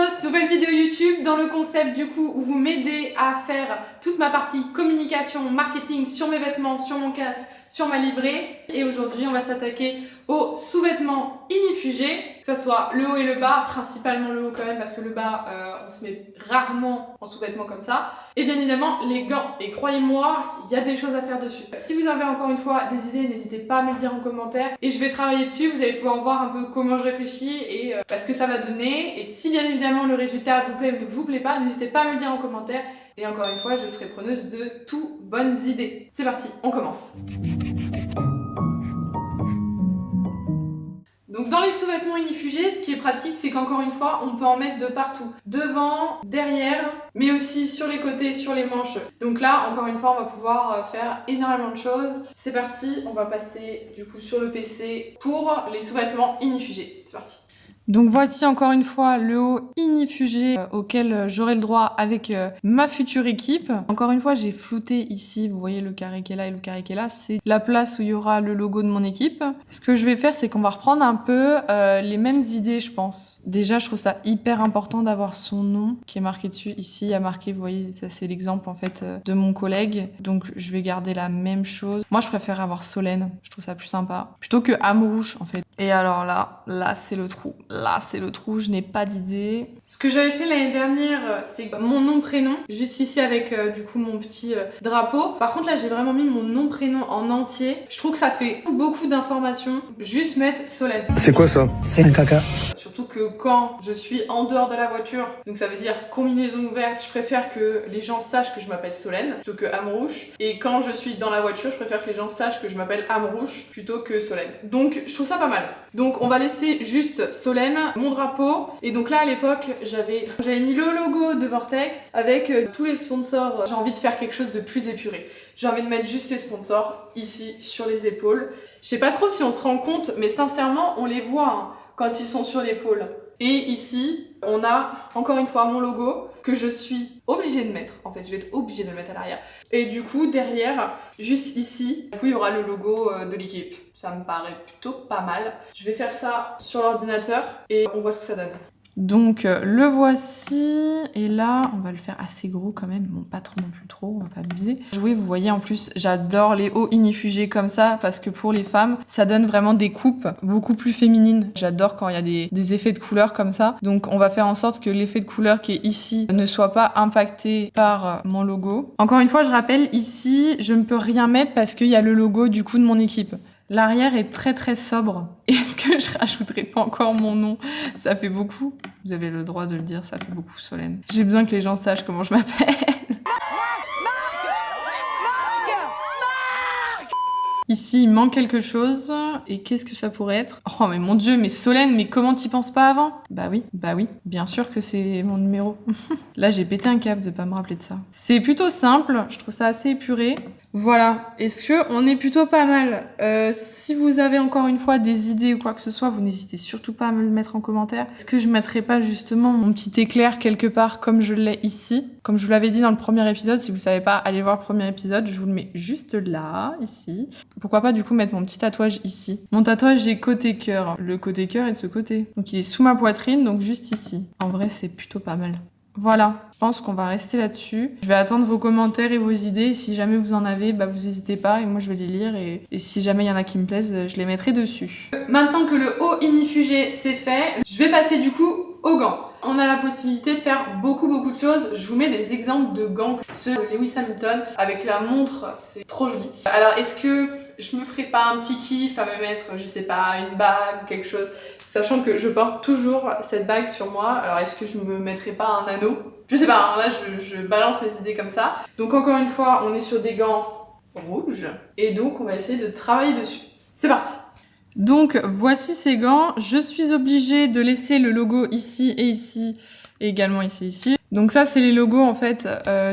tous, nouvelle vidéo YouTube dans le concept du coup où vous m'aidez à faire toute ma partie communication, marketing sur mes vêtements, sur mon casque, sur ma livrée. Et aujourd'hui on va s'attaquer aux sous-vêtements inifugés, que ce soit le haut et le bas, principalement le haut quand même parce que le bas on se met rarement en sous-vêtements comme ça. Et bien évidemment les gants, et croyez-moi, il y a des choses à faire dessus. Si vous avez encore une fois des idées, n'hésitez pas à me le dire en commentaire et je vais travailler dessus, vous allez pouvoir voir un peu comment je réfléchis et ce que ça va donner. Et si bien évidemment le résultat vous plaît ou ne vous plaît pas, n'hésitez pas à me le dire en commentaire. Et encore une fois, je serai preneuse de toutes bonnes idées. C'est parti, on commence. Donc dans les sous-vêtements inifugés, ce qui est pratique, c'est qu'encore une fois, on peut en mettre de partout. Devant, derrière, mais aussi sur les côtés, sur les manches. Donc là, encore une fois, on va pouvoir faire énormément de choses. C'est parti, on va passer du coup sur le PC pour les sous-vêtements inifugés. C'est parti. Donc voici encore une fois le haut inifugé auquel j'aurai le droit avec ma future équipe. Encore une fois, j'ai flouté ici, vous voyez le carré qui est là et le carré qui est là, c'est la place où il y aura le logo de mon équipe. Ce que je vais faire, c'est qu'on va reprendre un peu les mêmes idées, je pense. Déjà, je trouve ça hyper important d'avoir son nom qui est marqué dessus. Ici, il y a marqué, vous voyez, ça c'est l'exemple en fait de mon collègue. Donc je vais garder la même chose. Moi, je préfère avoir Solène, je trouve ça plus sympa. Plutôt que Amourouche en fait. Et alors là c'est le trou. Là, c'est le trou, je n'ai pas d'idée. Ce que j'avais fait l'année dernière, c'est mon nom, prénom, juste ici avec du coup mon petit drapeau. Par contre, là, j'ai vraiment mis mon nom, prénom en entier. Je trouve que ça fait beaucoup d'informations. Juste mettre Solène. C'est quoi ça? C'est un caca. Surtout que quand je suis en dehors de la voiture, donc ça veut dire combinaison ouverte, je préfère que les gens sachent que je m'appelle Solène plutôt que Amrouche. Et quand je suis dans la voiture, je préfère que les gens sachent que je m'appelle Amrouche plutôt que Solène. Donc, je trouve ça pas mal. Donc, on va laisser juste Solène, mon drapeau. Et donc là, à l'époque, j'avais mis le logo de Vortex avec tous les sponsors. J'ai envie de faire quelque chose de plus épuré. J'ai envie de mettre juste les sponsors ici sur les épaules. Je sais pas trop si on se rend compte, mais sincèrement, on les voit hein, quand ils sont sur l'épaule. Et ici, on a encore une fois mon logo que je suis obligée de mettre. En fait, je vais être obligée de le mettre à l'arrière. Et du coup, derrière, juste ici, du coup, il y aura le logo de l'équipe. Ça me paraît plutôt pas mal. Je vais faire ça sur l'ordinateur et on voit ce que ça donne. Donc le voici, et là on va le faire assez gros quand même, bon pas trop non plus trop, on va pas abuser. Oui, vous voyez en plus j'adore les hauts inifugés comme ça parce que pour les femmes ça donne vraiment des coupes beaucoup plus féminines. J'adore quand il y a des effets de couleur comme ça, donc on va faire en sorte que l'effet de couleur qui est ici ne soit pas impacté par mon logo. Encore une fois je rappelle, ici je ne peux rien mettre parce qu'il y a le logo du coup de mon équipe. L'arrière est très très sobre. Est-ce que je rajouterai pas encore mon nom? Ça fait beaucoup. Vous avez le droit de le dire, ça fait beaucoup Solène. J'ai besoin que les gens sachent comment je m'appelle. Ici, il manque quelque chose. Et qu'est-ce que ça pourrait être? Oh mais mon Dieu, mais Solène, mais comment t'y penses pas avant? Bah oui, bien sûr que c'est mon numéro. Là, j'ai pété un câble de pas me rappeler de ça. C'est plutôt simple, je trouve ça assez épuré. Voilà, est-ce que on est plutôt pas mal? Si vous avez encore une fois des idées ou quoi que ce soit, vous n'hésitez surtout pas à me le mettre en commentaire. Est-ce que je mettrais pas justement mon petit éclair quelque part comme je l'ai ici? Comme je vous l'avais dit dans le premier épisode, si vous savez pas, allez voir le premier épisode, je vous le mets juste là, ici. Pourquoi pas du coup mettre mon petit tatouage ici? Mon tatouage est côté cœur. Le côté cœur est de ce côté. Donc il est sous ma poitrine, donc juste ici. En vrai, c'est plutôt pas mal. Voilà, je pense qu'on va rester là-dessus. Je vais attendre vos commentaires et vos idées. Si jamais vous en avez, bah vous n'hésitez pas et moi je vais les lire. Et si jamais il y en a qui me plaisent, je les mettrai dessus. Maintenant que le haut inifugé c'est fait, je vais passer du coup aux gants. On a la possibilité de faire beaucoup de choses. Je vous mets des exemples de gants. Ceux de Lewis Hamilton avec la montre, c'est trop joli. Alors est-ce que je me ferais pas un petit kiff à me mettre, je sais pas, une bague ou quelque chose? Sachant que je porte toujours cette bague sur moi, alors est-ce que je me mettrais pas un anneau? Je sais pas, hein, là je balance mes idées comme ça. Donc encore une fois, on est sur des gants rouges, et donc on va essayer de travailler dessus. C'est parti! Donc voici ces gants, je suis obligée de laisser le logo ici et ici, et également ici et ici. Donc ça c'est les logos en fait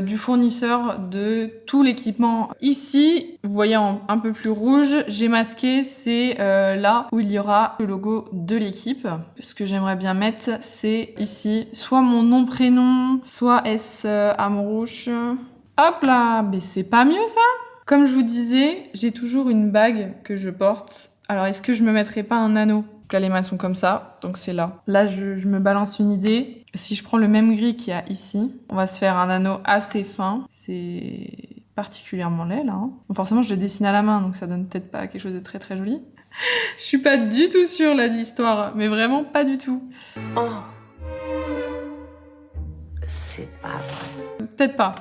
du fournisseur de tout l'équipement. Ici, vous voyez en un peu plus rouge, j'ai masqué, c'est là où il y aura le logo de l'équipe. Ce que j'aimerais bien mettre, c'est ici, soit mon nom prénom, soit S Amrouche. Hop là, mais c'est pas mieux ça? Comme je vous disais, j'ai toujours une bague que je porte. Alors est-ce que je me mettrais pas un anneau? Donc là, les mains sont comme ça, donc c'est là. Là, je me balance une idée. Si je prends le même gris qu'il y a ici, on va se faire un anneau assez fin. C'est particulièrement laid, là. Hein. Bon, forcément, je le dessine à la main, donc ça donne peut-être pas quelque chose de très très joli. Je suis pas du tout sûre, là, de l'histoire. Mais vraiment pas du tout. Oh. C'est pas vrai. Peut-être pas.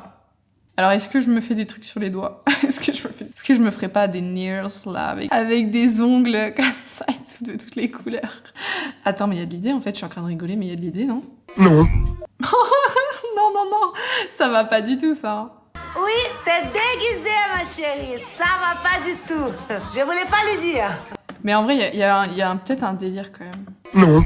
Alors, est-ce que je me fais des trucs sur les doigts? Est-ce que je me ferais pas des nails, là, avec des ongles comme ça et tout, de toutes les couleurs? Attends, mais il y a de l'idée, en fait. Je suis en train de rigoler, mais il y a de l'idée, non? Non. Non. Ça va pas du tout, ça. Oui, t'es déguisée, ma chérie. Ça va pas du tout. Je voulais pas le dire. Mais en vrai, il y a peut-être un délire, quand même. Non.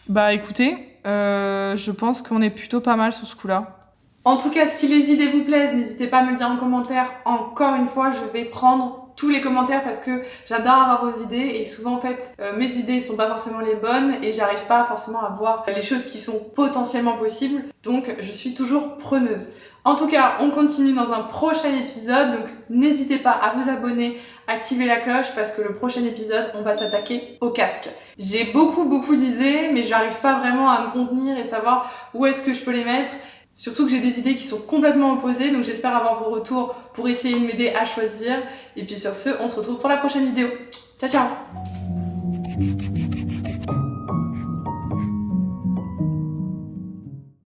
Bah, écoutez, je pense qu'on est plutôt pas mal sur ce coup-là. En tout cas, si les idées vous plaisent, n'hésitez pas à me le dire en commentaire. Encore une fois, je vais prendre tous les commentaires parce que j'adore avoir vos idées et souvent en fait mes idées sont pas forcément les bonnes et j'arrive pas forcément à voir les choses qui sont potentiellement possibles, donc je suis toujours preneuse. En tout cas, on continue dans un prochain épisode, donc n'hésitez pas à vous abonner, activer la cloche parce que le prochain épisode, on va s'attaquer au casque. J'ai beaucoup d'idées, mais j'arrive pas vraiment à me contenir et savoir où est-ce que je peux les mettre. Surtout que j'ai des idées qui sont complètement opposées, donc j'espère avoir vos retours pour essayer de m'aider à choisir. Et puis sur ce, on se retrouve pour la prochaine vidéo. Ciao ciao!